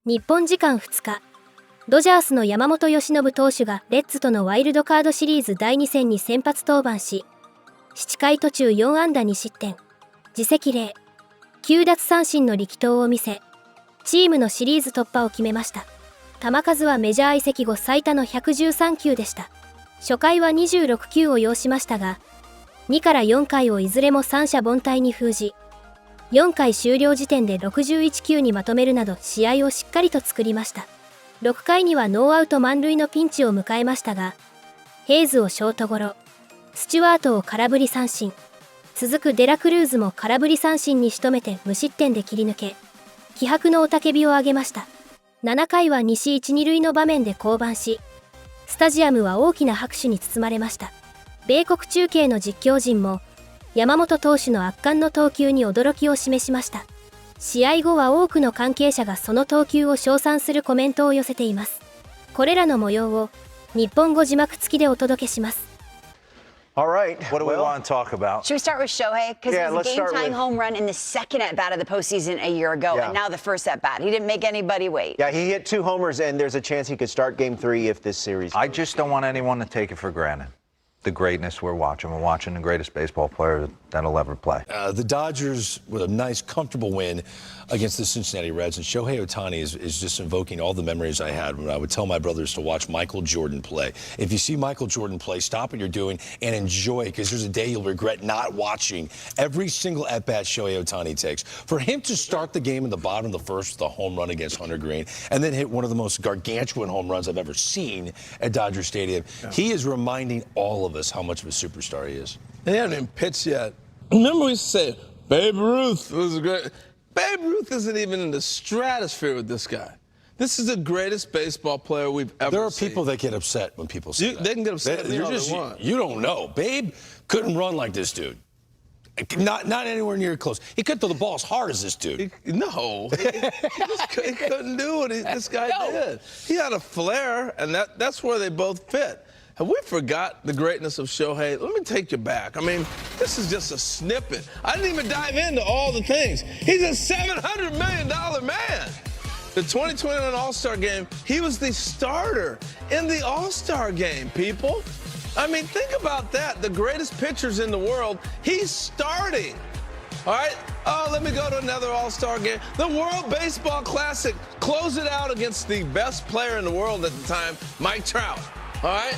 日本時間2日、ドジャースの山本由伸投手がレッズとのワイルドカードシリーズ第2戦に先発登板し、7回途中4安打2失点、自責0、9奪三振の力投を見せ、チームのシリーズ突破を決めました。球数はメジャー移籍後最多の113球でした。初回は26球を要しましたが、2から4回をいずれも三者凡退に封じ、4回終了時点で61球にまとめるなど試合をしっかりと作りました。6回にはノーアウト満塁のピンチを迎えましたが、ヘイズをショートゴロ、スチュワートを空振り三振、続くデラクルーズも空振り三振に仕留めて無失点で切り抜け、気迫の雄たけびを上げました。7回は西1、2塁の場面で降板し、スタジアムは大きな拍手に包まれました。米国中継の実況陣も、山本投手の圧巻の投球に驚きを示しました。試合後は多くの関係者がその投球を称賛するコメントを寄せています。これらの模様を日本語字幕付きでお届けします。All right. What do we want to talk about? Should we start with Shohei? Because it was a game-tying home run in the second at-bat of the postseason a year ago, and now the first at-bat. He didn't make anybody wait. Yeah, he hit 2 homers, and there's a chance he could start Game 3 if this series. I just don't want anyone to take it for granted. The greatness we're watching. We're watching the greatest baseball player that'll ever play. The Dodgers with a nice, comfortable win against the Cincinnati Reds. And Shohei Ohtani is just invoking all the memories I had when I would tell my brothers to watch Michael Jordan play. If you see Michael Jordan play, stop what you're doing and enjoy it, because there's a day you'll regret not watching every single at-bat Shohei Ohtani takes. For him to start the game in the bottom of the first with a home run against Hunter Green and then hit one of the most gargantuan home runs I've ever seen at Dodger Stadium, he is reminding all of us how much of a superstar he is. He hasn't even pitched yet. Remember we said Babe Ruth was great. Babe Ruth isn't even in the stratosphere with this guy. This is the greatest baseball player we've ever seen. There are people that get upset when people say that. They can get upset. You don't know. Babe couldn't run like this dude. Not anywhere near close. He couldn't throw the ball as hard as this dude. He couldn't do what this guy did. He had a flair, and that's where they both fit. Have we forgot the greatness of Shohei? Let me take you back. I mean, this is just a snippet. I didn't even dive into all the things. He's a $700 million man. The 2021 All-Star Game, he was the starter in the All-Star Game, people. I mean, think about that. The greatest pitchers in the world, he's starting. All right? Oh, let me go to another All-Star Game. The World Baseball Classic, close it out against the best player in the world at the time, Mike Trout. All right?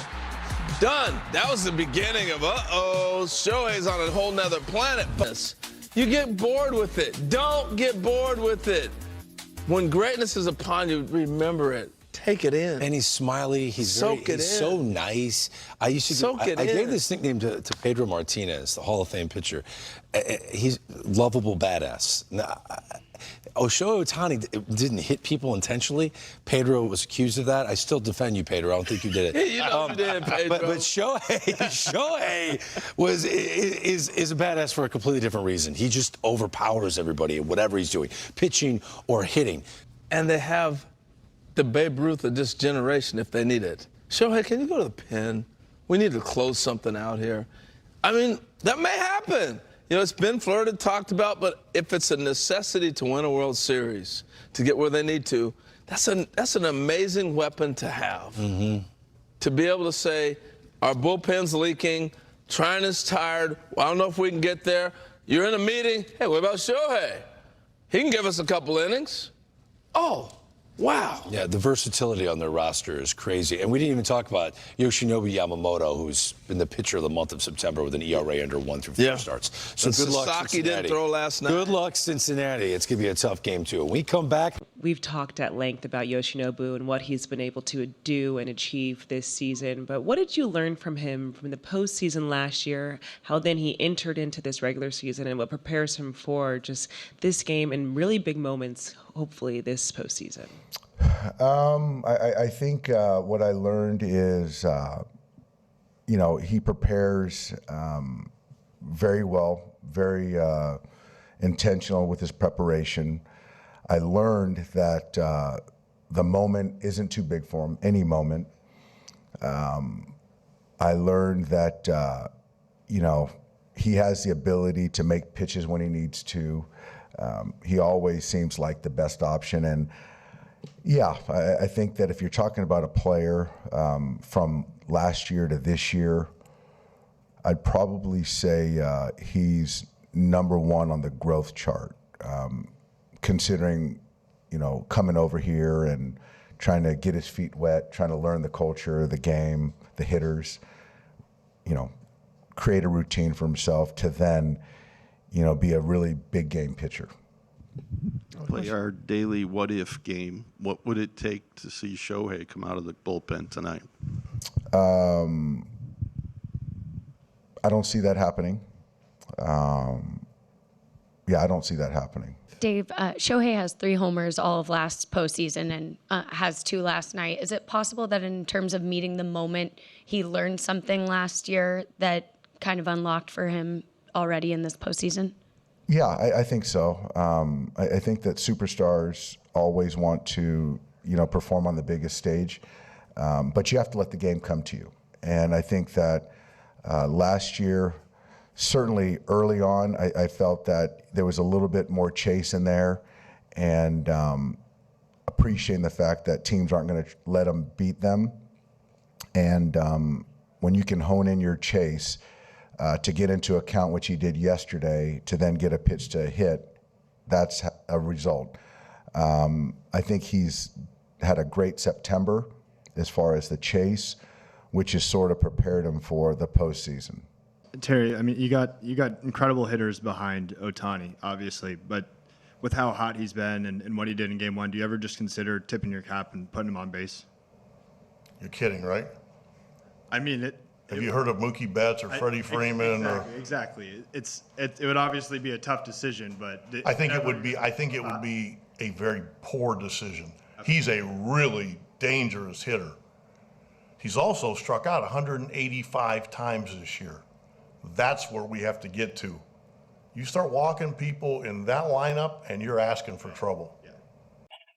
Done. That was the beginning of, Shohei's on a whole nother planet. You get bored with it. Don't get bored with it. When greatness is upon you, remember it. Take it in. And he's smiley. He's so nice. I gave this nickname to Pedro Martinez, the Hall of Fame pitcher. He's lovable badass. Shohei Ohtani didn't hit people intentionally. Pedro was accused of that. I still defend you, Pedro. I don't think you did it. You know you did, Pedro. But Shohei is a badass for a completely different reason. He just overpowers everybody at whatever he's doing, pitching or hitting. And they have the Babe Ruth of this generation if they need it. Shohei, can you go to the pen? We need to close something out here. I mean, that may happen. You know, it's been flirted, talked about, but if it's a necessity to win a World Series, to get where they need to, that's an amazing weapon to have. Mm-hmm. To be able to say, our bullpen's leaking, Trine is tired, well, I don't know if we can get there. You're in a meeting, hey, what about Shohei? He can give us a couple innings. Oh, wow. Yeah, the versatility on their roster is crazy. And we didn't even talk about Yoshinobu Yamamoto, who's been the pitcher of the month of September with an ERA under 1 through 4 starts. So good luck, Cincinnati. Didn't throw last night. Good luck, Cincinnati. It's going to be a tough game, too. When we come back, we've talked at length about Yoshinobu and what he's been able to do and achieve this season. But what did you learn from him from the postseason last year, how then he entered into this regular season, and what prepares him for just this game and really big moments, hopefully, this postseason? I think what I learned is, he prepares very well, very intentional with his preparation. I learned that the moment isn't too big for him, any moment. I learned that, he has the ability to make pitches when he needs to. He always seems like the best option. And Yeah, I think that if you're talking about a player from last year to this year, I'd probably say he's number one on the growth chart, considering, coming over here and trying to get his feet wet, trying to learn the culture, the game, the hitters, create a routine for himself to then, be a really big game pitcher. Play our daily what-if game. What would it take to see Shohei come out of the bullpen tonight? I don't see that happening. I don't see that happening. Dave, Shohei has 3 homers all of last postseason and has 2 last night. Is it possible that in terms of meeting the moment, he learned something last year that kind of unlocked for him already in this postseason? Yeah, I think so. I think that superstars always want to, perform on the biggest stage, but you have to let the game come to you. And I think that last year, certainly early on, I felt that there was a little bit more chase in there, and appreciating the fact that teams aren't going to let them beat them. And when you can hone in your chase, to get into account, which he did yesterday, to then get a pitch to hit, that's a result. I think he's had a great September as far as the chase, which has sort of prepared him for the postseason. Terry, I mean, you got incredible hitters behind Ohtani, obviously, but with how hot he's been and what he did in Game 1, do you ever just consider tipping your cap and putting him on base? You're kidding, right? I mean, have you heard of Mookie Betts or Freddie Freeman? Exactly. It would obviously be a tough decision, but I think it would be a very poor decision. Okay. He's a really dangerous hitter. He's also struck out 185 times this year. That's where we have to get to. You start walking people in that lineup, and you're asking for trouble.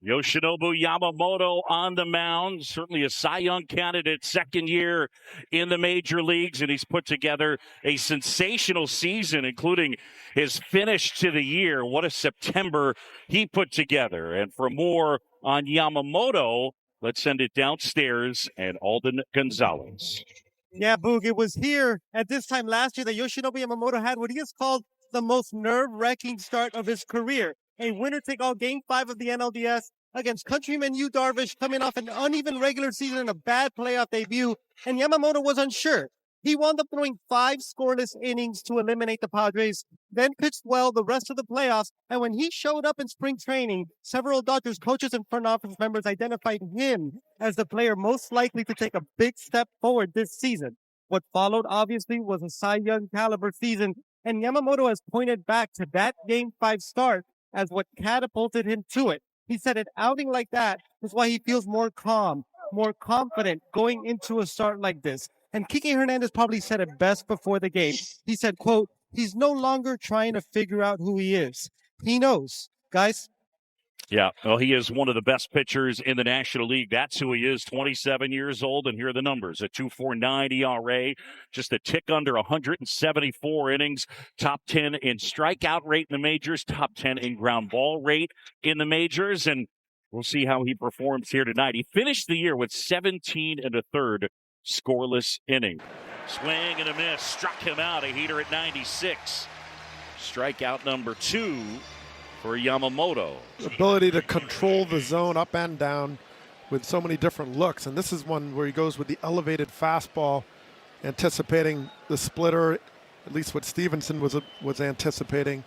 Yoshinobu Yamamoto on the mound, certainly a Cy Young candidate, second year in the major leagues, and he's put together a sensational season, including his finish to the year. What a September he put together. And for more on Yamamoto, let's send it downstairs and Alden Gonzalez. Yeah, Boog, it was here at this time last year that Yoshinobu Yamamoto had what he has called the most nerve-wracking start of his career. A winner-take-all Game 5 of the NLDS against countryman Yu Darvish, coming off an uneven regular season and a bad playoff debut, and Yamamoto was unsure. He wound up throwing 5 scoreless innings to eliminate the Padres, then pitched well the rest of the playoffs, and when he showed up in spring training, several Dodgers coaches and front office members identified him as the player most likely to take a big step forward this season. What followed, obviously, was a Cy Young caliber season, and Yamamoto has pointed back to that Game 5 start as what catapulted him to it. He said an outing like that is why he feels more calm, more confident going into a start like this. And Kike Hernandez probably said it best before the game. He said, quote, he's no longer trying to figure out who he is. He knows. Guys? Yeah, well, he is one of the best pitchers in the National League. That's who he is, 27 years old, and here are the numbers. A 2.49 ERA, just a tick under 174 innings, top 10 in strikeout rate in the majors, top 10 in ground ball rate in the majors, and we'll see how he performs here tonight. He finished the year with 17 1/3 scoreless innings. Swing and a miss, struck him out, a heater at 96. Strikeout number 2. For Yamamoto. Ability to control the zone up and down with so many different looks. And this is one where he goes with the elevated fastball, anticipating the splitter, at least what Stevenson was anticipating.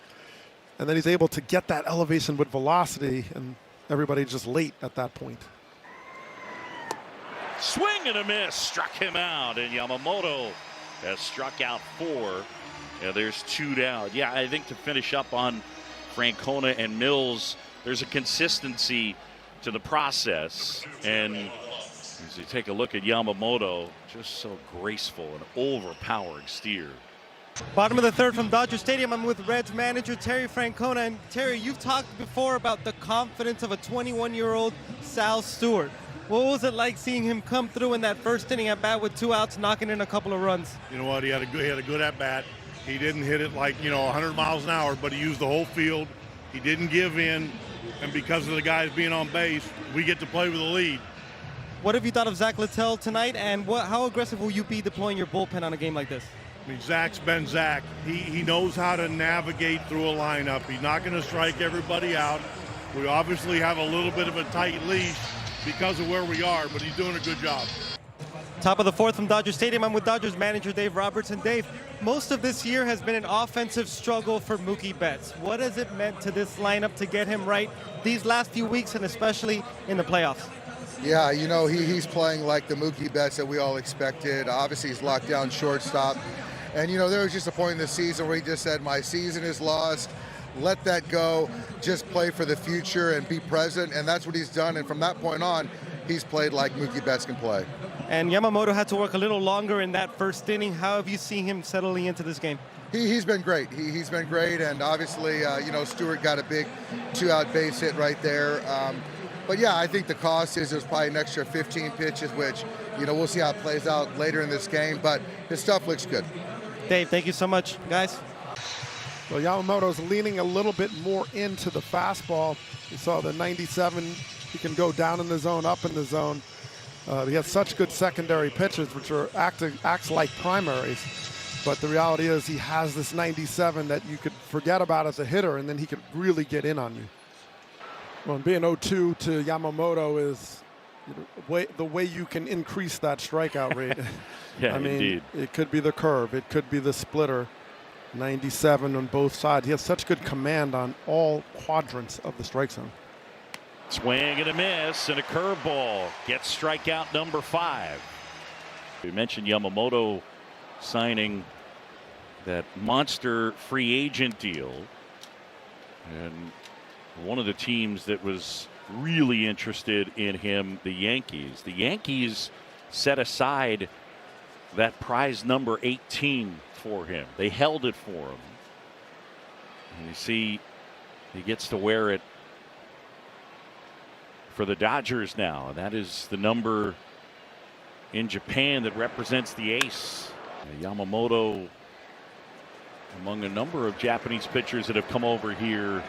And then he's able to get that elevation with velocity, and everybody just late at that point. Swing and a miss, struck him out, and Yamamoto has struck out 4. Yeah, there's 2 down. Yeah, I think to finish up on Francona and Mills, there's a consistency to the process, and as you take a look at Yamamoto, just so graceful and overpowering steer. Bottom of the 3rd from Dodger Stadium. I'm with Reds manager Terry Francona. And Terry, you've talked before about the confidence of a 21-year-old Sal Stewart. What was it like seeing him come through in that first inning at bat with 2 outs, knocking in a couple of runs? You know what? He had a good at bat. He didn't hit it like, 100 miles an hour, but he used the whole field. He didn't give in. and because of the guys being on base, we get to play with a lead. What have you thought of Zach Littell tonight, and how aggressive will you be deploying your bullpen on a game like this? I mean, Zach's been Zach. He knows how to navigate through a lineup. He's not going to strike everybody out. We obviously have a little bit of a tight leash because of where we are, but he's doing a good job. Top of the fourth from Dodger Stadium. I'm with Dodgers manager Dave Roberts. And Dave, most of this year has been an offensive struggle for Mookie Betts. What has it meant to this lineup to get him right these last few weeks, and especially in the playoffs? Yeah, you know, he's playing like the Mookie Betts that we all expected. Obviously, he's locked down shortstop. And, you know, there was just a point in the season where he just said, my season is lost. Let that go. Just play for the future and be present. And that's what he's done. And from that point on, he's played like Mookie Betts can play. And Yamamoto had to work a little longer in that first inning. How have you seen him settling into this game? He's been great. He's been great. And obviously, you know, Stewart got a big 2-out base hit right there. But yeah, I think the cost is there's probably an extra 15 pitches, which, you know, we'll see how it plays out later in this game. But his stuff looks good. Dave, thank you so much, guys. Well, Yamamoto's leaning a little bit more into the fastball. You saw the 97. He can go down in the zone, up in the zone. He has such good secondary pitches, which are acts like primaries. But the reality is he has this 97 that you could forget about as a hitter, and then he could really get in on you. Well, being 0-2 to Yamamoto is the way you can increase that strikeout rate. Yeah, I mean, indeed. It could be the curve. It could be the splitter. 97 on both sides. He has such good command on all quadrants of the strike zone. Swing and a miss and a curveball. Gets strikeout number 5. We mentioned Yamamoto signing that monster free agent deal. And one of the teams that was really interested in him, the Yankees. The Yankees set aside that prize number 18 for him. They held it for him. And you see he gets to wear it for the Dodgers now. That is the number in Japan that represents the ace. Yamamoto among a number of Japanese pitchers that have come over here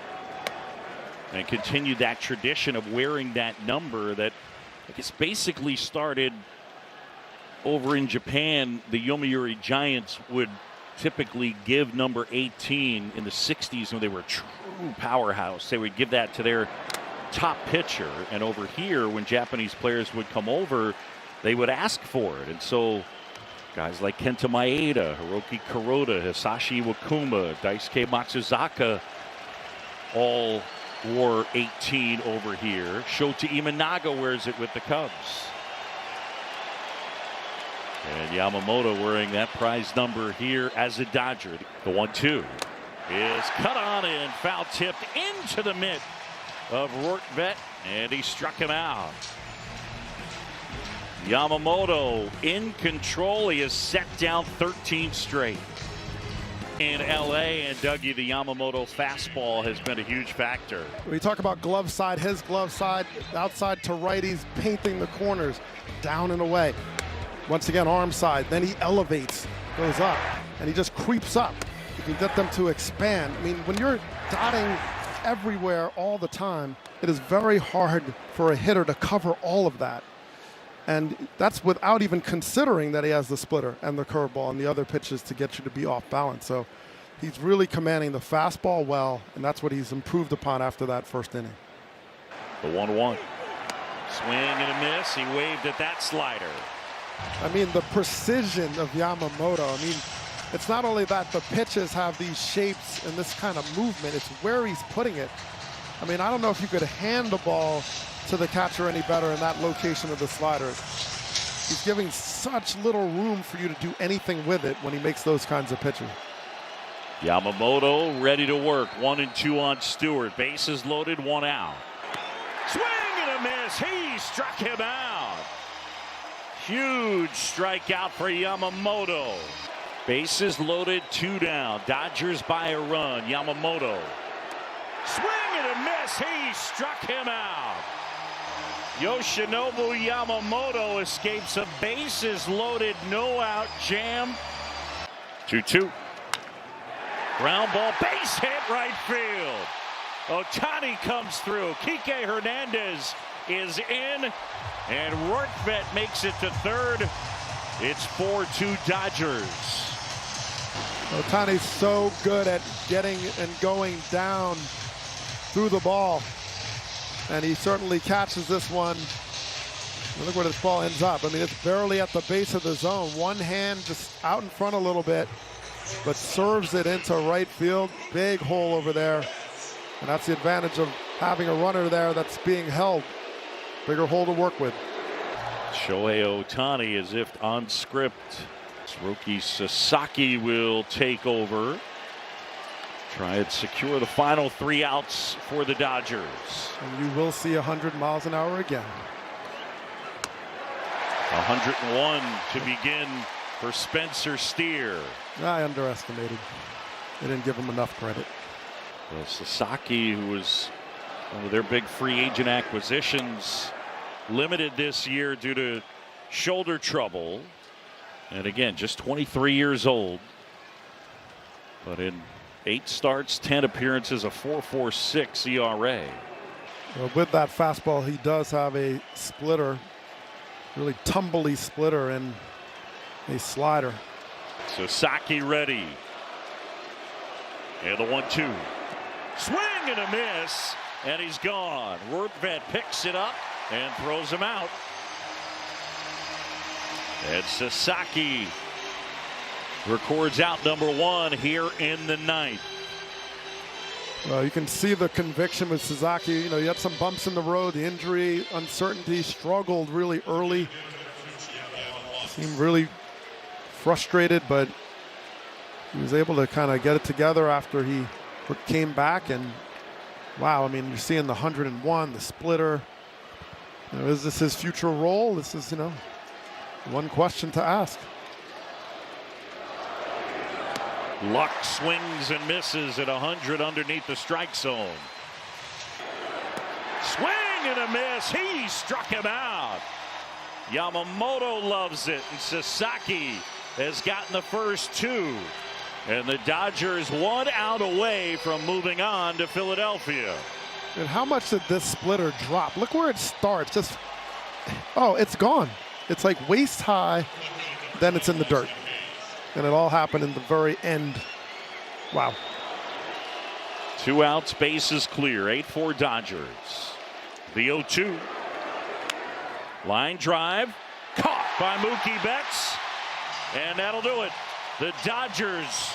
and continued that tradition of wearing that number that I guess basically started over in Japan. The Yomiuri Giants would typically give number 18 in the 60s when they were a true powerhouse. They would give that to their top pitcher, and over here when Japanese players would come over, they would ask for it. And so guys like Kenta Maeda, Hiroki Kuroda, Hisashi Iwakuma, Daisuke Matsuzaka all wore 18 over here. Shota Imanaga wears it with the Cubs. And Yamamoto wearing that prize number here as a Dodger. The 1-2 is cut on and foul tipped into the mitt of Rortvedt, and he struck him out. Yamamoto in control. He has set down 13 straight in LA, and Dougie, the Yamamoto fastball has been a huge factor. We talk about glove side, his glove side, outside to righties, painting the corners, down and away. Once again, arm side, then he elevates, goes up, and he just creeps up. You can get them to expand. I mean, when you're dotting everywhere all the time, it is very hard for a hitter to cover all of that. And that's without even considering that he has the splitter and the curveball and the other pitches to get you to be off balance. So he's really commanding the fastball well, and that's what he's improved upon after that first inning. The 1-1. Swing and a miss. He waved at that slider. I mean, the precision of Yamamoto. I mean, it's not only that the pitches have these shapes and this kind of movement, it's where he's putting it. I mean, I don't know if you could hand the ball to the catcher any better in that location of the slider. He's giving such little room for you to do anything with it when he makes those kinds of pitches. Yamamoto ready to work. 1-2 on Stewart. Bases loaded, 1 out. Swing and a miss. He struck him out. Huge strikeout for Yamamoto. Bases loaded, 2 down. Dodgers by a run. Yamamoto. Swing and a miss. He struck him out. Yoshinobu Yamamoto escapes a bases loaded, no out jam. 2-2. Ground ball, base hit right field. Ohtani comes through. Kike Hernandez is in, and Rortvedt makes it to third. It's 4-2 Dodgers. Ohtani's so good at getting and going down through the ball, and he certainly catches this one. Look where this ball ends up. I mean, it's barely at the base of the zone. One hand just out in front a little bit, but serves it into right field. Big hole over there. And that's the advantage of having a runner there that's being held. Bigger hole to work with. Shohei Ohtani, as if on script. Rookie Sasaki will take over. Try and secure the final 3 outs for the Dodgers. And you will see 100 miles an hour again. 101 to begin for Spencer Steer. I underestimated. They didn't give him enough credit. Well, Sasaki, who was one of their big free agent acquisitions, limited this year due to shoulder trouble. And again, just 23 years old. But in 8 starts, 10 appearances, a 4.46 ERA. Well, with that fastball, he does have a splitter. Really tumbly splitter and a slider. Sasaki ready. And the 1-2. Swing and a miss. And he's gone. Rortvedt picks it up and throws him out. And Sasaki records out number 1 here in the 9th. Well, you can see the conviction with Sasaki. You know, you had some bumps in the road, the injury, uncertainty, struggled really early. Seemed really frustrated, but he was able to kind of get it together after he came back. And wow, I mean, you're seeing the 101, the splitter. You know, is this his future role? This is, you know, one question to ask. Luck swings and misses at 100 underneath the strike zone. Swing and a miss. He struck him out. Yamamoto loves it, and Sasaki has gotten the first 2. And the Dodgers 1 out away from moving on to Philadelphia. And how much did this splitter drop? Look where it starts. Just, oh, it's gone. It's like waist high, then it's in the dirt. And it all happened in the very end. Wow. 2 outs, bases clear. 8-4 Dodgers. The 0-2. Line drive. Caught by Mookie Betts. And that'll do it. The Dodgers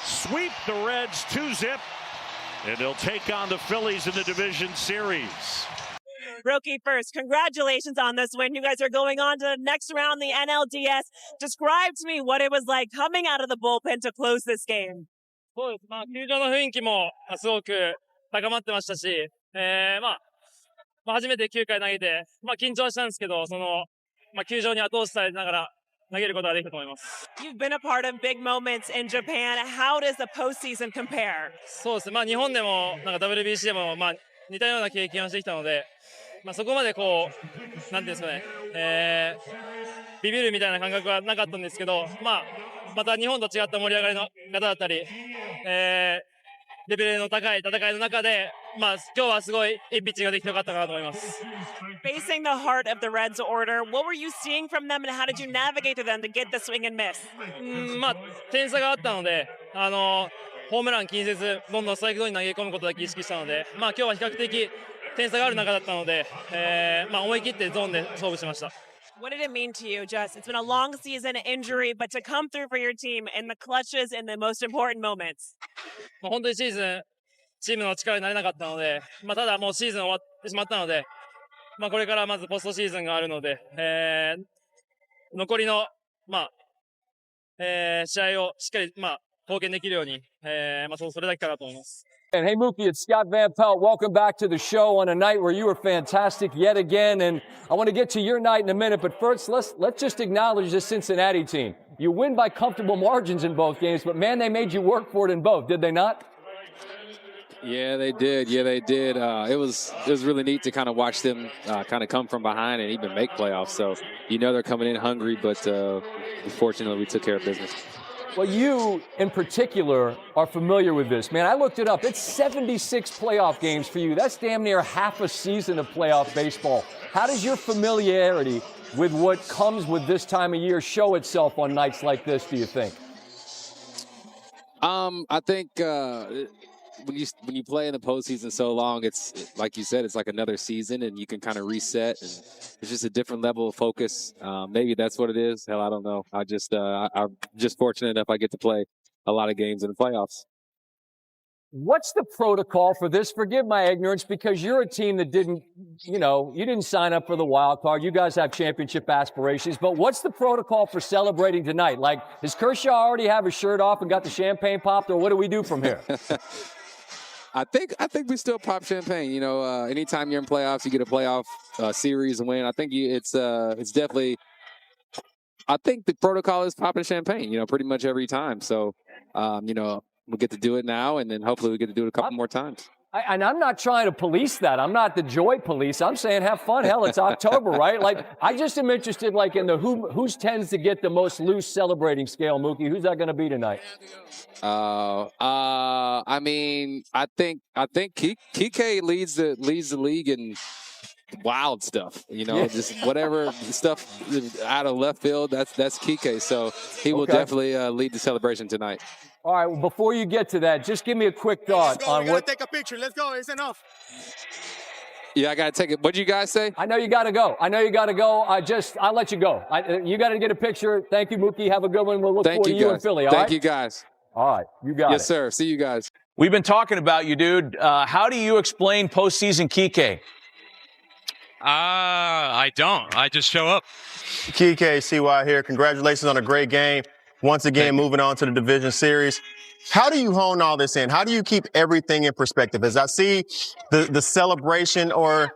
sweep the Reds 2-zip. And they'll take on the Phillies in the division series. Rookie first, congratulations on this win. You guys are going on to the next round, the NLDS. Describe to me what it was like coming out of the bullpen to close this game. そうです。まあ、球場の雰囲気もすごく高まってましたし、初めて9回投げて、緊張したんですけど、球場に後押しされながら投げることができたと思います。You've been a part of big moments in Japan. How does the postseason compare? そうですね。日本でもWBC でも似たような経験をしてきたので、そこまでこう、なんていうんですかね、ビビるみたいな感覚はなかったんですけど、また日本と違った盛り上がりの方だったり、レベルの高い戦いの中で、今日はすごいいいピッチングができてよかったかなと思います。Facing the heart of the Reds order, what were you seeing from them and how did you navigate to them to get the swing and miss? 点差があったので、ホームラン気にせず、どんどんストライクゾーンに投げ込むことだけ意識したので、今日は比較的点差がある中だったので、思い切ってゾーンで勝負しました。What did it mean to you, Just? It's been a long season, injury, but to come through for your team in the clutches in the most important moments. 本当にシーズン、チームの力になれなかったので、ただもうシーズン終わってしまったので、これからまずポストシーズンがあるので、残りの、試合をしっかり、貢献できるように、それだけかなと思います。And hey, Mookie, it's Scott Van Pelt. Welcome back to the show on a night where you were fantastic yet again. And I want to get to your night in a minute, but first, let's just acknowledge this Cincinnati team. You win by comfortable margins in both games, but man, they made you work for it in both, did they not? Yeah, they did. It was really neat to kind of watch them kind of come from behind and even make playoffs. So, they're coming in hungry, but fortunately we took care of business. Well, you in particular are familiar with this, man. I looked it up. It's 76 playoff games for you. That's damn near half a season of playoff baseball. How does your familiarity with what comes with this time of year show itself on nights like this, do you think? I think when you play in the postseason so long, it's like you said, it's like another season, and you can kind of reset, and it's just a different level of focus. Maybe that's what it is. Hell, I don't know. I'm just fortunate enough I get to play a lot of games in the playoffs. What's the protocol for this? Forgive my ignorance, because you're a team that didn't, you didn't sign up for the wild card. You guys have championship aspirations, but what's the protocol for celebrating tonight? Like, does Kershaw already have his shirt off and got the champagne popped, or what do we do from here? I think we still pop champagne. Anytime you're in playoffs, you get a playoff series win. I think it's definitely. I think the protocol is popping champagne. Pretty much every time. So, we'll get to do it now, and then hopefully we get to do it a couple more times. And I'm not trying to police that. I'm not the joy police. I'm saying have fun. Hell, it's October, right? Like, I just am interested, like, in the who tends to get the most loose celebrating scale, Mookie. Who's that going to be tonight? I think Kike leads the league in wild stuff. Just whatever stuff out of left field. That's Kike. So he will definitely lead the celebration tonight. All right, well, before you get to that, just give me a quick thought on what. Take a picture. Let's go. It's enough. Yeah, I got to take it. What'd you guys say? I know you got to go. I'll let you go. You got to get a picture. Thank you, Mookie. Have a good one. We'll look forward to you in Philly, all right? Thank you, guys. All right, you got it. Yes, sir. See you guys. We've been talking about you, dude. How do you explain postseason Kike? I don't. I just show up. Kike, CY here. Congratulations on a great game. Once again, moving on to the division series. How do you hone all this in? How do you keep everything in perspective? As I see the celebration or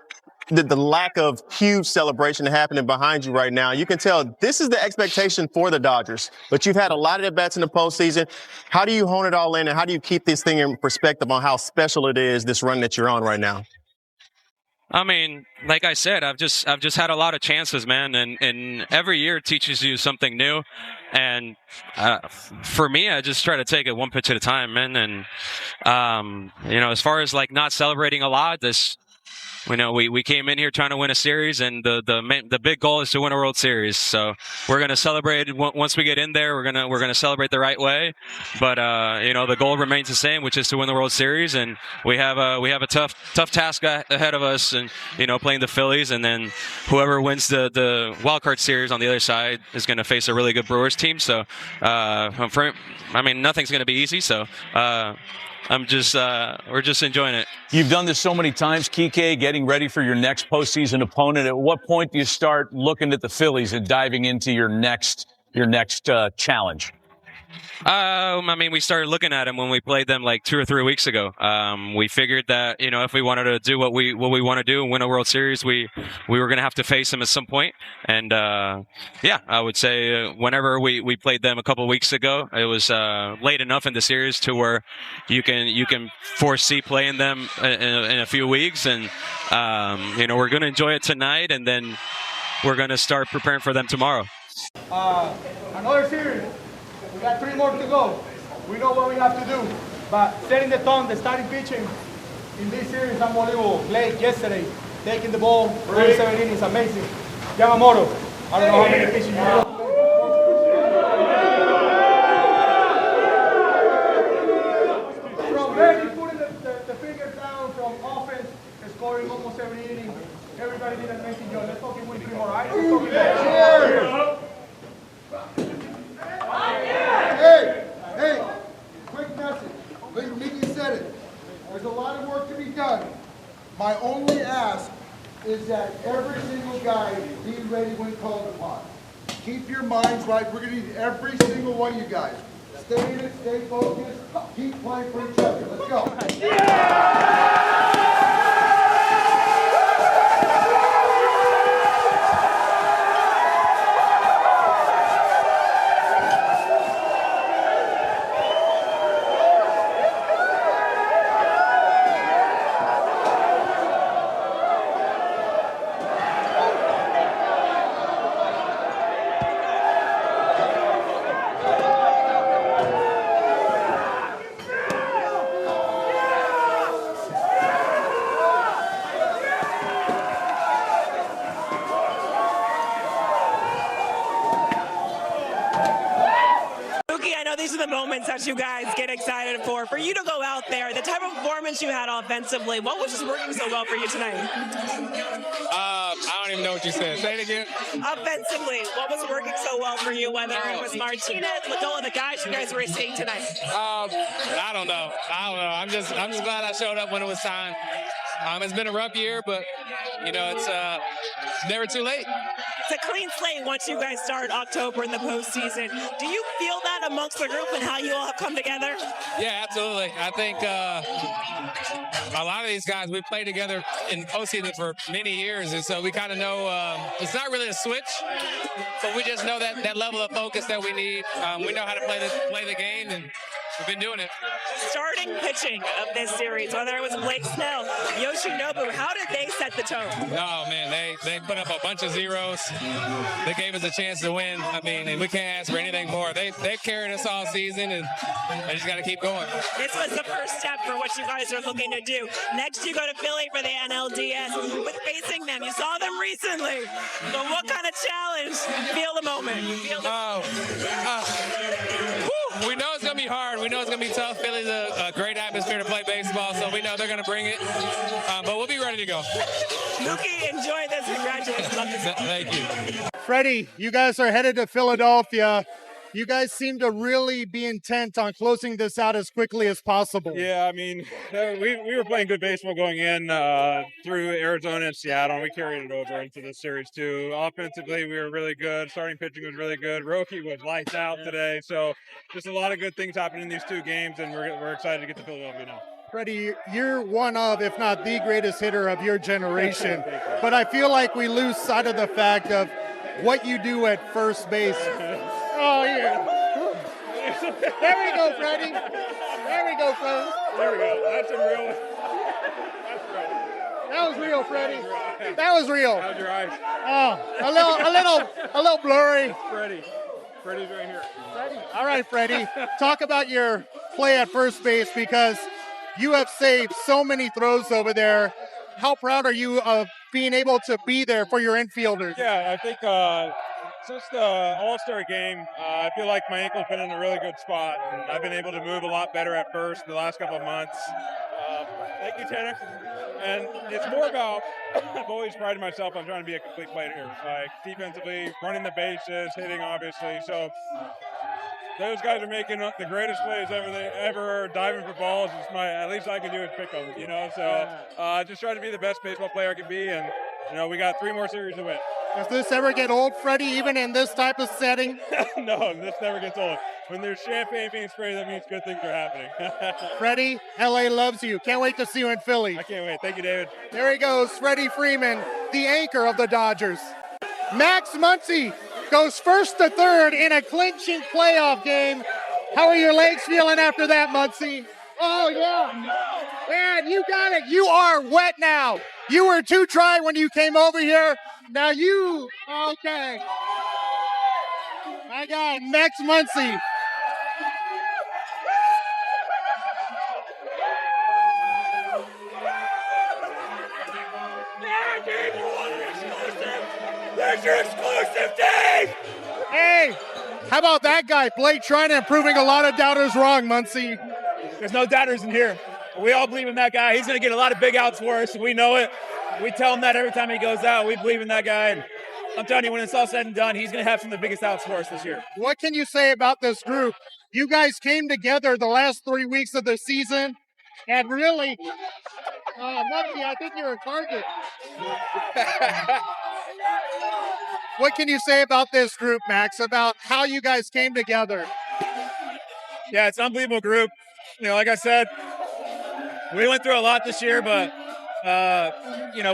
the lack of huge celebration happening behind you right now, you can tell this is the expectation for the Dodgers. But you've had a lot of at-bats in the postseason. How do you hone it all in, and how do you keep this thing in perspective on how special it is, this run that you're on right now? I mean, like I said, I've just had a lot of chances, man, and every year teaches you something new. And for me, I just try to take it one pitch at a time, man. And as far as like not celebrating a lot, we came in here trying to win a series, and the big goal is to win a World Series. So we're gonna celebrate once we get in there. We're gonna celebrate the right way. But the goal remains the same, which is to win the World Series. And we have a tough task ahead of us, and playing the Phillies, and then whoever wins the wild card series on the other side is gonna face a really good Brewers team. So nothing's gonna be easy. So. We're just enjoying it. You've done this so many times, Kike, getting ready for your next postseason opponent. At what point do you start looking at the Phillies and diving into your next challenge? We started looking at them when we played them like 2 or 3 weeks ago. We figured that, if we wanted to do what we want to do and win a World Series, we were going to have to face them at some point. And, I would say whenever we played them a couple of weeks ago, it was, late enough in the series to where you can foresee playing them in a few weeks. And, we're going to enjoy it tonight, and then we're going to start preparing for them tomorrow. Another series. We got 3 more to go. We know what we have to do. But setting the tone, the starting pitching in this series is unbelievable. Blake yesterday, taking the ball for 7 innings, amazing. Yamamoto, I don't know how many pitches you know. From Randy putting the fingers down from offense, scoring almost every inning. Everybody did an amazing job. Let's fucking win 3 more, all right? Let's fucking cheers! Hey, quick message. Mickey said it. There's a lot of work to be done. My only ask is that every single guy be ready when called upon. Keep your minds right. We're going to need every single one of you guys. Stay in it, stay focused, keep playing for each other. Let's go. Yeah! moments that you guys get excited for. For you to go out there, the type of performance you had offensively, what was just working so well for you tonight? I don't even know what you said. Say it again. Offensively, what was working so well for you, whether it was Martinez, Ladola, the guys you guys were seeing tonight? I don't know. I'm just glad I showed up when it was time. It's been a rough year, but it's never too late. It's a clean slate once you guys start October in the postseason. Do you feel that amongst the group and how you all have come together? Yeah, absolutely. I think a lot of these guys, we played together in postseason for many years, and so we kind of know it's not really a switch, but we just know that level of focus that we need. We know how to play the game, and we've been doing it. Starting pitching of this series, whether it was Blake Snell, Yoshinobu, how did they set the tone? Oh, man, they put up a bunch of zeros. They gave us a chance to win. I mean, and we can't ask for anything more. They've carried us all season, and they just got to keep going. This was the first step for what you guys are looking to do. Next, you go to Philly for the NLDS. With facing them, you saw them recently. But what kind of challenge? Feel the moment. We know it's going to be hard. We know it's going to be tough. Philly's a great atmosphere to play baseball, so we know they're going to bring it. But we'll be ready to go. Mookie, enjoy this. Congratulations on this. Thank you. Freddie, you guys are headed to Philadelphia. You guys seem to really be intent on closing this out as quickly as possible. Yeah, I mean, we were playing good baseball going in through Arizona and Seattle, and we carried it over into this series too. Offensively, we were really good. Starting pitching was really good. Roki was lights out today. So just a lot of good things happening in these two games, and we're excited to get to Philadelphia now. Freddie, you're one of, if not the greatest hitter of your generation. But I feel like we lose sight of the fact of what you do at first base. Oh, yeah. There we go, Freddie. There we go, Freddie. There we go. That's a real. That was real, Freddie. That was real. How's your eyes? Oh, a little blurry. Freddie. Freddie's right here. All right, Freddie. Talk about your play at first base because you have saved so many throws over there. How proud are you of being able to be there for your infielders? Yeah, I think since the All-Star game, I feel like my ankle's been in a really good spot, and I've been able to move a lot better at first the last couple of months. Thank you, Tanner. And it's more about, I've always prided myself on trying to be a complete player here. Like defensively, running the bases, hitting obviously. So those guys are making the greatest plays ever diving for balls. It's at least I can do is pick them, So just try to be the best baseball player I can be, and we got 3 more series to win. Does this ever get old, Freddie, even in this type of setting? No, this never gets old. When there's champagne being sprayed, that means good things are happening. Freddie, LA loves you. Can't wait to see you in Philly. I can't wait. Thank you, David. There he goes, Freddie Freeman, the anchor of the Dodgers. Max Muncy goes first to third in a clinching playoff game. How are your legs feeling after that, Muncy? Oh, yeah. Man, you got it. You are wet now. You were too dry when you came over here. Now okay. My God, Max Muncy. There's your exclusive, Dave! Hey, how about that guy, Blake Trinan, and proving a lot of doubters wrong, Muncy? There's no doubters in here. We all believe in that guy. He's going to get a lot of big outs for us. We know it. We tell him that every time he goes out. We believe in that guy. And I'm telling you, when it's all said and done, he's going to have some of the biggest outs for us this year. What can you say about this group? You guys came together the last 3 weeks of the season, and really, Muncy, I think you're a target. What can you say about this group, Max, about how you guys came together? Yeah, it's an unbelievable group. Like I said, we went through a lot this year, but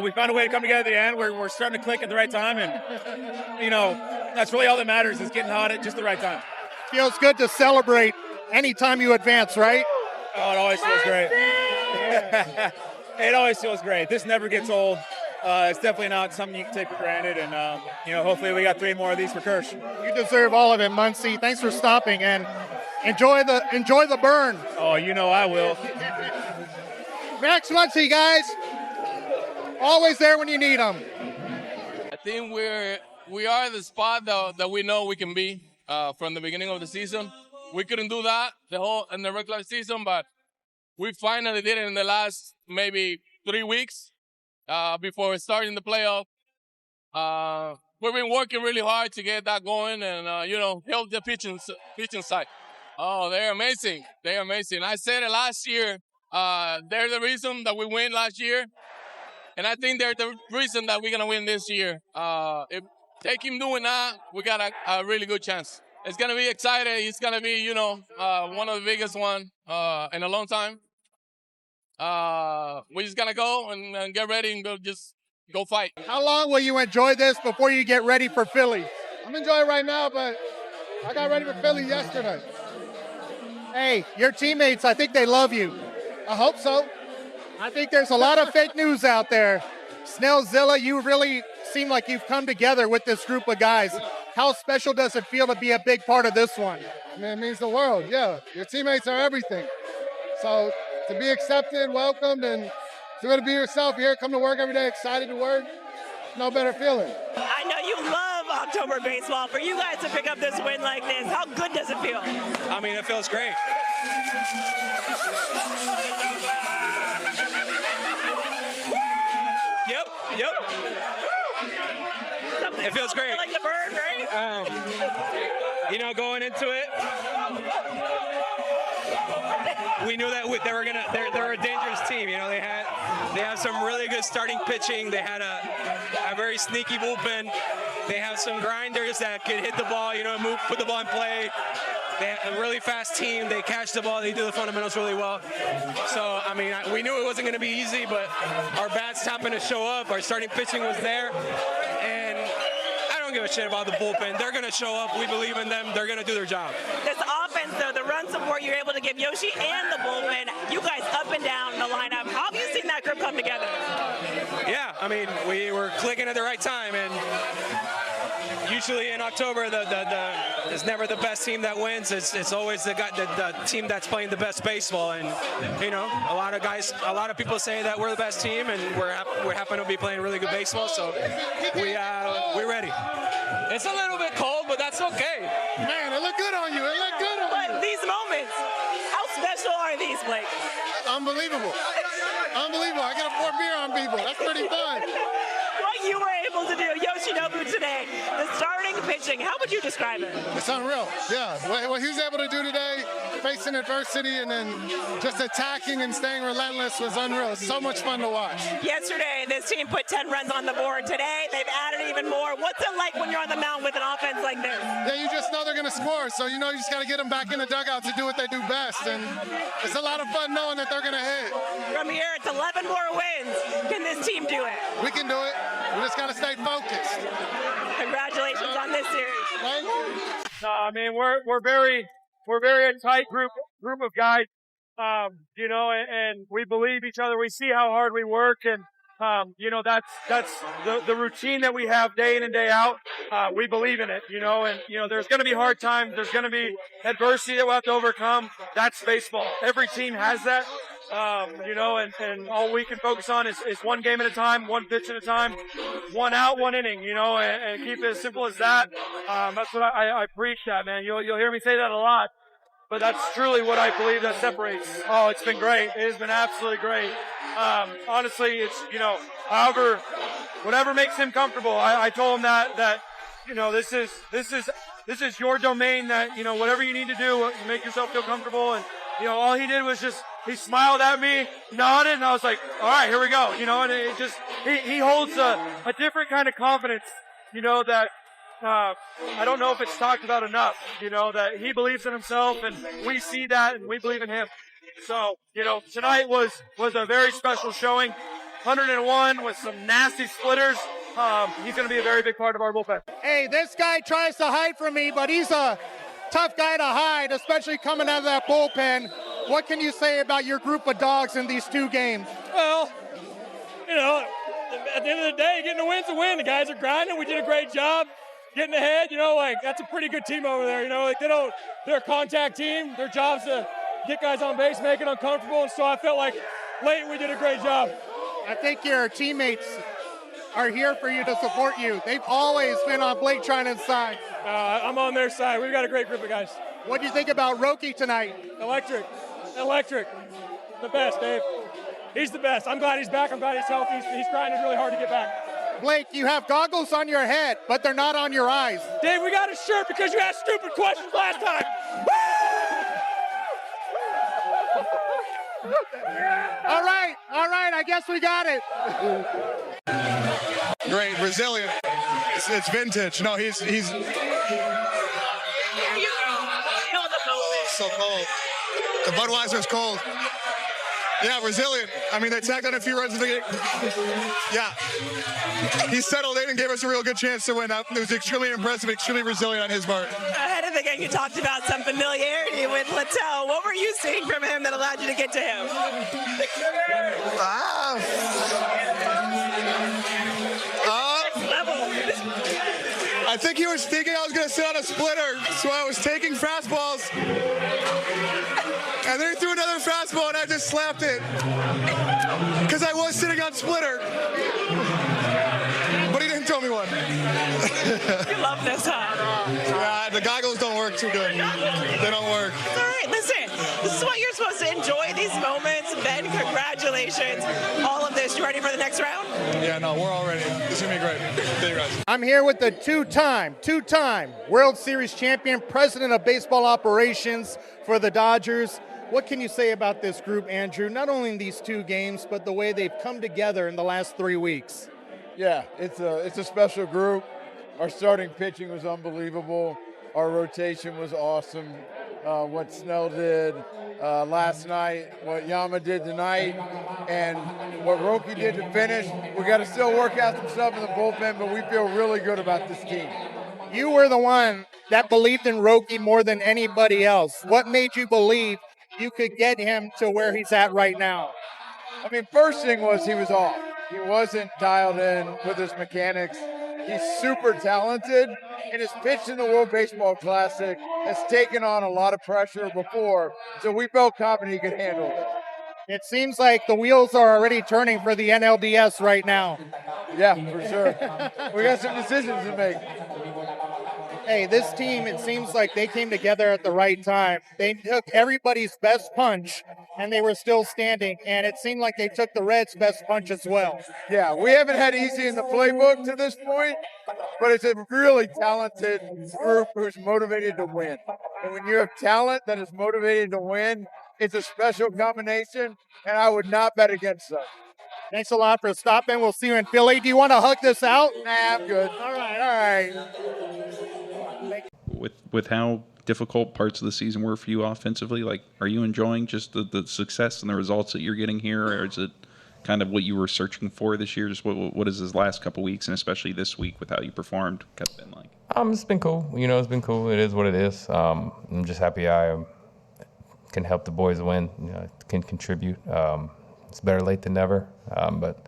we found a way to come together at the end. We're starting to click at the right time, and that's really all that matters is getting hot at just the right time. Feels good to celebrate anytime you advance, right? Oh, it always feels great. It always feels great. This never gets old. It's definitely not something you can take for granted, and hopefully we got 3 more of these for Kirsch. You deserve all of it, Muncy. Thanks for stopping, and enjoy the burn. Oh, I will. Max Muncy, guys. Always there when you need them. I think we are the spot that we know we can be from the beginning of the season. we couldn't do that in the regular season, but we finally did it in the last maybe 3 weeks before starting the playoff. We've been working really hard to get that going and, help the pitching side. Oh, they're amazing. They're amazing. I said it last year. They're the reason that we win last year. And I think they're the reason that we're going to win this year. If they keep doing that, we got a really good chance. It's going to be exciting. It's going to be, one of the biggest one in a long time. We're just going to go and get ready and go fight. How long will you enjoy this before you get ready for Philly? I'm enjoying it right now, but I got ready for Philly yesterday. Hey, your teammates, I think they love you. I hope so. I think there's a lot of fake news out there. Snellzilla, you really seem like you've come together with this group of guys. How special does it feel to be a big part of this one? Man, it means the world, yeah. Your teammates are everything. So to be accepted, welcomed, and to be able to be yourself here, come to work every day, excited to work, no better feeling. I know you love October baseball. For you guys to pick up this win like this, how good does it feel? I mean, it feels great. Yep. It feels great. Like the bird, right? Going into it, we knew that they're a dangerous team. They have some really good starting pitching. They had a very sneaky bullpen. They have some grinders that could hit the ball, put the ball in play. They have a really fast team. They catch the ball. They do the fundamentals really well. So, we knew it wasn't going to be easy, but our bats happened to show up. Our starting pitching was there. And I don't give a shit about the bullpen. They're going to show up. We believe in them. They're going to do their job. This offense, though, the run support you're able to give Yoshi and the bullpen, you guys up and down the lineup. How have you seen that group come together? Yeah, we were clicking at the right time, and usually in October, it's never the best team that wins. It's always the team that's playing the best baseball. And a lot of people say that we're the best team, and we happen to be playing really good baseball. So we're ready. It's a little bit cold, but that's okay. Man, it looked good on you. It looked good on you. But these moments, how special are these, Blake? Unbelievable. I got to pour beer on people. That's pretty fun. What you were able to do, Yoshinobu, today, the starting pitching, how would you describe it? It's unreal. Yeah. What he was able to do today, facing adversity and then just attacking and staying relentless was unreal. It's so much fun to watch. Yesterday, this team put 10 runs on the board. Today, they've added even more. What's it like when you're on the mound with an offense like this? Yeah, you just know they're going to score. So, you just got to get them back in the dugout to do what they do best. And it's a lot of fun knowing that they're going to hit. From here, it's 11 more wins. Can this team do it? We can do it. We just got to stay focused. Congratulations on this series. Thank you. We're very a tight group of guys, and we believe each other. We see how hard we work, and that's the routine that we have day in and day out. We believe in it, and there's going to be hard times. There's going to be adversity that we'll have to overcome. That's baseball. Every team has that. And all we can focus on is one game at a time, one pitch at a time, one out, one inning, and keep it as simple as that. That's what I preach that, man. You'll hear me say that a lot, but that's truly what I believe that separates. Oh, it's been great. It has been absolutely great. Honestly, it's, whatever makes him comfortable. I told him that, this is your domain, that, whatever you need to do, make yourself feel comfortable. And, all he did was he smiled at me, nodded, and I was like, all right, here we go. And it just, he holds a different kind of confidence, that I don't know if it's talked about enough, that he believes in himself, and we see that, and we believe in him. So, tonight was a very special showing. 101 with some nasty splitters. He's going to be a very big part of our bullpen. Hey, this guy tries to hide from me, but he's a tough guy to hide, especially coming out of that bullpen. What can you say about your group of dogs in these 2 games? Well, at the end of the day, getting a win's a win. The guys are grinding. We did a great job getting ahead. That's a pretty good team over there. They're a contact team. Their job's to get guys on base, make it uncomfortable. And so I felt like late we did a great job. I think your teammates are here for you to support you. They've always been on Blake Treinen's side. I'm on their side. We've got a great group of guys. What do you think about Roki tonight? Electric. The best, Dave. He's the best. I'm glad he's back. I'm glad he's healthy. He's trying really hard to get back. Blake, you have goggles on your head, but they're not on your eyes. Dave, we got a shirt because you asked stupid questions last time. All right, I guess we got it. Great, resilient. It's vintage. No, he's so cold. The Budweiser's cold. Yeah, resilient. I mean, they tacked on a few runs. Yeah. He settled in and gave us a real good chance to win. It was extremely impressive, extremely resilient on his part. Ahead of the game, you talked about some familiarity with Littell. What were you seeing from him that allowed you to get to him? I think he was thinking I was going to sit on a splitter, so I was taking fastballs. And then he threw another fastball, and I just slapped it. Because I was sitting on splitter. But he didn't throw me one. You love this, huh? Yeah, the goggles don't work too good. They don't work. All right, listen. This is what you're supposed to enjoy, these moments. Ben, congratulations. All of this. You ready for the next round? Yeah, no, we're all ready. This is going to be great. Thank you, guys. I'm here with the two-time World Series champion, president of baseball operations for the Dodgers. What can you say about this group, Andrew? Not only in these two games, but the way they've come together in the last 3 weeks. Yeah, it's a special group. Our starting pitching was unbelievable. Our rotation was awesome. What Snell did last night, what Yama did tonight, and what Roki did to finish. We got to still work out some stuff in the bullpen, but we feel really good about this team. You were the one that believed in Roki more than anybody else. What made you believe you could get him to where he's at right now? I mean, first thing was he was off. He wasn't dialed in with his mechanics. He's super talented, and his pitch in the World Baseball Classic has taken on a lot of pressure before, so we felt confident he could handle it. It seems like the wheels are already turning for the NLDS right now. Yeah, for sure. We got some decisions to make. Hey, this team, it seems like they came together at the right time. They took everybody's best punch, and they were still standing, and it seemed like they took the Reds' best punch as well. Yeah, we haven't had easy in the playbook to this point, but it's a really talented group who's motivated to win. And when you have talent that is motivated to win, it's a special combination, and I would not bet against them. Thanks a lot for stopping. We'll see you in Philly. Do you want to hug this out? Nah, I'm good. All right. With how difficult parts of the season were for you offensively, like, are you enjoying just the success and the results that you're getting here, or is it kind of what you were searching for this year? Just what is this last couple weeks, and especially this week with how you performed, kind of been like? It's been cool. It's been cool. It is what it is. I'm just happy I can help the boys win. Can contribute. It's better late than never. But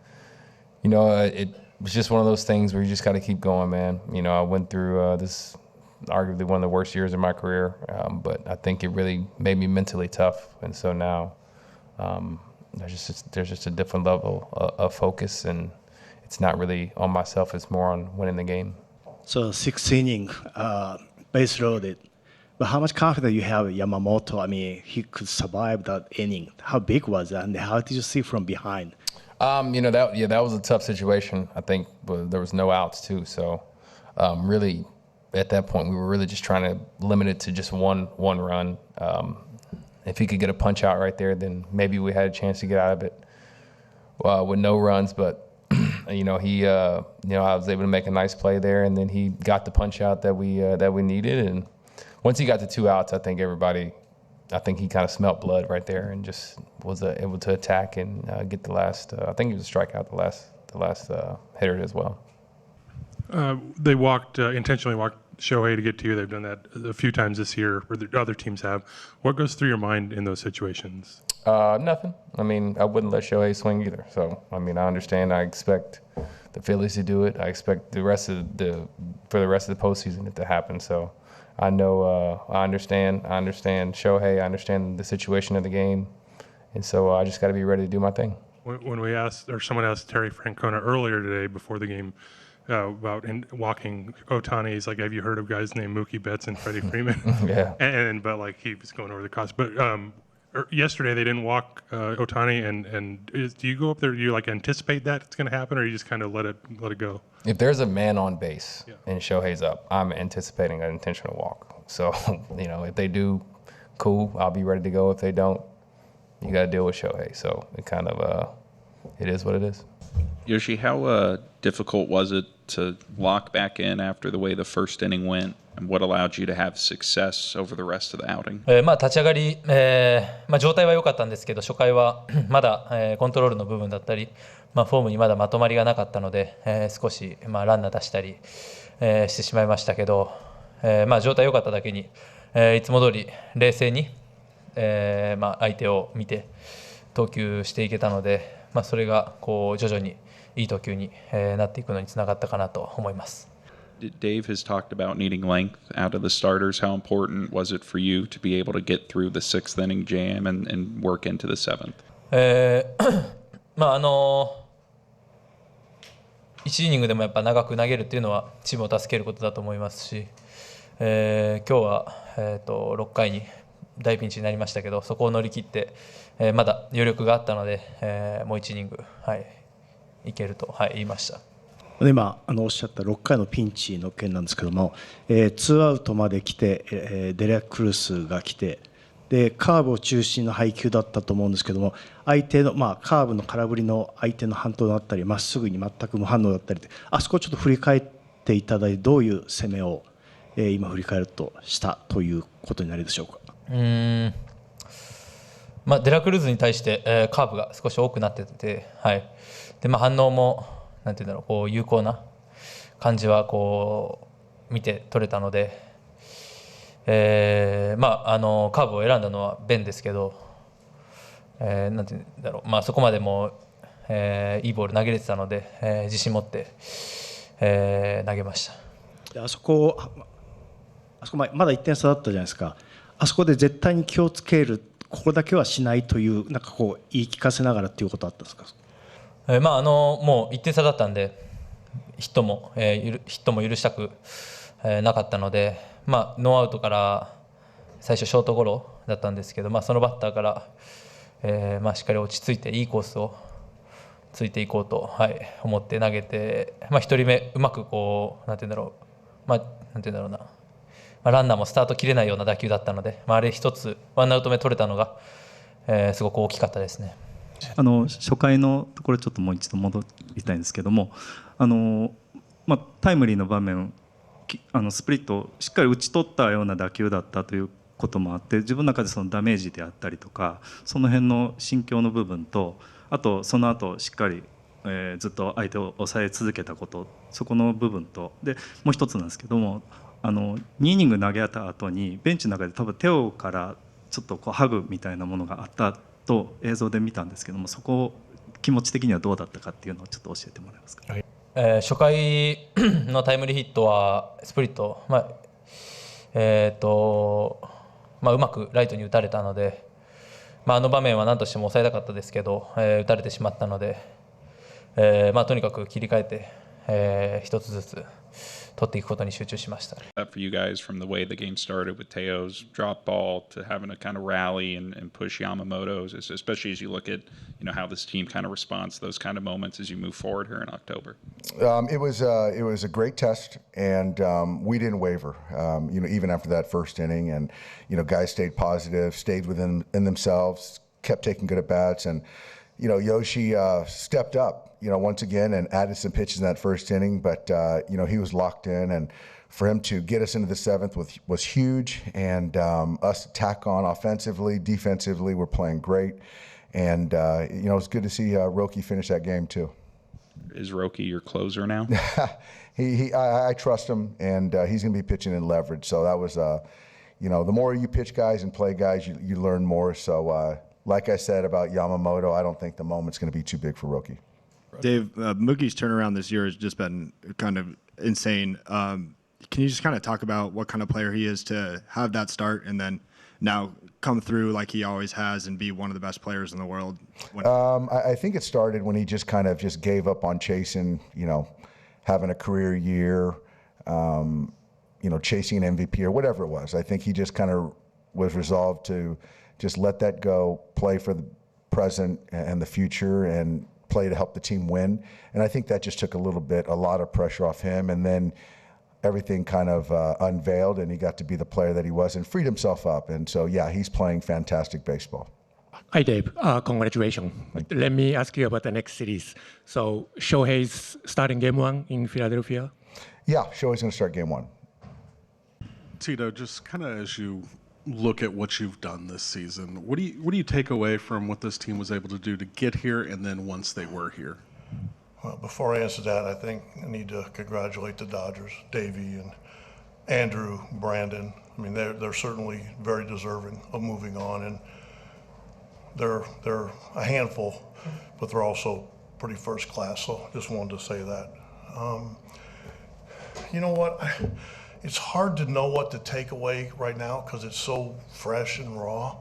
it was just one of those things where you just got to keep going, man. I went through this arguably one of the worst years of my career, but I think it really made me mentally tough. And so now there's just a different level of focus, and it's not really on myself. It's more on winning the game. So 6th inning, base loaded. But how much confidence you have Yamamoto? I mean, he could survive that inning. How big was that, and how did you see from behind? That was a tough situation. I think there was no outs too. So really, at that point, we were really just trying to limit it to just one run. If he could get a punch out right there, then maybe we had a chance to get out of it with no runs. But I was able to make a nice play there, and then he got the punch out that we needed. And once he got the 2 outs, I think he kind of smelt blood right there and just was able to attack and get the last. I think he was a strikeout the last hitter as well. They intentionally walked Shohei to get to you. They've done that a few times this year, or the other teams have. What goes through your mind in those situations? Nothing. I mean, I wouldn't let Shohei swing either. So, I mean, I understand. I expect the Phillies to do it. I expect for the rest of the postseason it to happen. So, I know. I understand Shohei. I understand the situation of the game, and so I just got to be ready to do my thing. When we asked, or someone asked Terry Francona earlier today before the game, about walking Otani's. Like, have you heard of guys named Mookie Betts and Freddie Freeman? Yeah. But like he was going over the cost. But yesterday they didn't walk Otani. Do you go up there? Do you like anticipate that it's going to happen, or you just kind of let it go? If there's a man on base and Shohei's up, I'm anticipating an intentional walk. So, if they do, cool, I'll be ready to go. If they don't, you got to deal with Shohei. So it kind of, it is what it is. Yoshi, how difficult was it to lock back in after the way the first inning went, and what allowed you to have success over the rest of the outing? 立ち上がり、状態は良かったんですけど、初回はまだ、コントロールの部分だったり、フォームにまだまとまりがなかったので、少し、ランナー出したり、してしまいましたけど、状態良かっただけに、いつも通り冷静に、相手を見て投球していけたので、それがこう徐々にいい投球になっていくのにつながったかなと思います。Dave has talked about needing length out of the starters. How important was it for you to be able to get through the sixth inning jam and work into the seventh? 1イニングでもやっぱ長く投げるっていうのはチームを助けることだと思いますし、今日は、6回に大ピンチになりましたけど、そこを乗り切って、まだ余力があったので、もう1イニング、いけると、言いました。今おっしゃった6回のピンチの件なんですけども、2アウトまで来て、デレック・クルスが来て、でカーブを中心の配球だったと思うんですけども、相手の、カーブの空振りの相手の反動だったり、まっすぐに全く無反応だったりで、あそこをちょっと振り返っていただいて、どういう攻めを、今振り返るとしたということになるでしょうか。デラクルーズに対して、カーブが少し多くなってて、で反応もなんていうんだろう、こう有効な感じはこう見て取れたので、カーブを選んだのはベンですけど、なんていうんだろう、そこまでも、いいボール投げれてたので、自信持って、投げました。あそこまだ1点差だったじゃないですか。あそこで絶対に気をつける、ここだけはしないという、なんかこう言い聞かせながらっていうことあったんですか。もう1点差だったんで、ヒットも許したくなかったので、ノーアウトから最初ショートゴロだったんですけど、そのバッターから、しっかり落ち着いていいコースをついていこうと、思って投げて、1人目うまくこうなんていうんだろうな、ランナーもスタート切れないような打球だったので、あれ一つワンアウト目取れたのが、すごく大きかったですね。初回のところちょっともう一度戻りたいんですけども、タイムリーの場面、スプリットをしっかり打ち取ったような打球だったということもあって、自分の中でそのダメージであったりとか、その辺の心境の部分と、あとその後しっかり、ずっと相手を抑え続けたこと、そこの部分と、でもう一つなんですけども、2イニング投げた後にベンチの中で多分テオからちょっとこうハグみたいなものがあったと映像で見たんですけども、そこ気持ち的にはどうだったかっていうのをちょっと教えてもらえますか。初回のタイムリーヒットはスプリット、うまくライトに打たれたので、あの場面は何としても抑えたかったですけど、打たれてしまったので、とにかく切り替えて、一つずつ取っていくことに集中しました。For you guys, from the way the game started with Teo's drop ball to having to kind of rally and push Yamamoto's, especially as you look at how this team kind of responds to those kind of moments as you move forward here in October. It was a great test, and we didn't waver. Even after that first inning, and guys stayed positive, stayed within themselves, kept taking good at bats, and Yoshi stepped up. Once again, and added some pitches in that first inning, but he was locked in, and for him to get us into the seventh was huge. And us tack on offensively, defensively, we're playing great, and it's good to see Roki finish that game too. Is Roki your closer now? I trust him, and he's going to be pitching in leverage. So that was, the more you pitch guys and play guys, you learn more. So like I said about Yamamoto, I don't think the moment's going to be too big for Roki. Dave, Mookie's turnaround this year has just been kind of insane. Can you just kind of talk about what kind of player he is to have that start and then now come through like he always has and be one of the best players in the world? I think it started when he just kind of gave up on chasing, having a career year, chasing an MVP or whatever it was. I think he just kind of was resolved to just let that go, play for the present and the future, and play to help the team win. And I think that just took a lot of pressure off him. And then everything kind of unveiled, and he got to be the player that he was and freed himself up. And so, yeah, he's playing fantastic baseball. Hi, Dave. Congratulations. Let me ask you about the next series. So, Shohei's starting game 1 in Philadelphia? Yeah, Shohei's going to start game 1. Tito, just kind of as you look at what you've done this season, what do you take away from what this team was able to do to get here and then once they were here? Well, before I answer that, I think I need to congratulate the Dodgers, Davey and Andrew, Brandon. I mean, they're certainly very deserving of moving on, and they're a handful, but they're also pretty first class. So just wanted to say that. You know what? It's hard to know what to take away right now because it's so fresh and raw.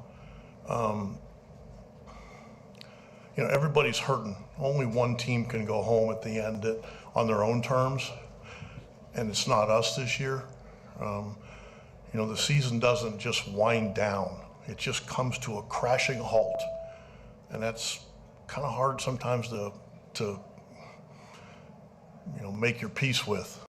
Everybody's hurting. Only one team can go home at the end on their own terms, and it's not us this year. The season doesn't just wind down. It just comes to a crashing halt, and that's kind of hard sometimes to make your peace with.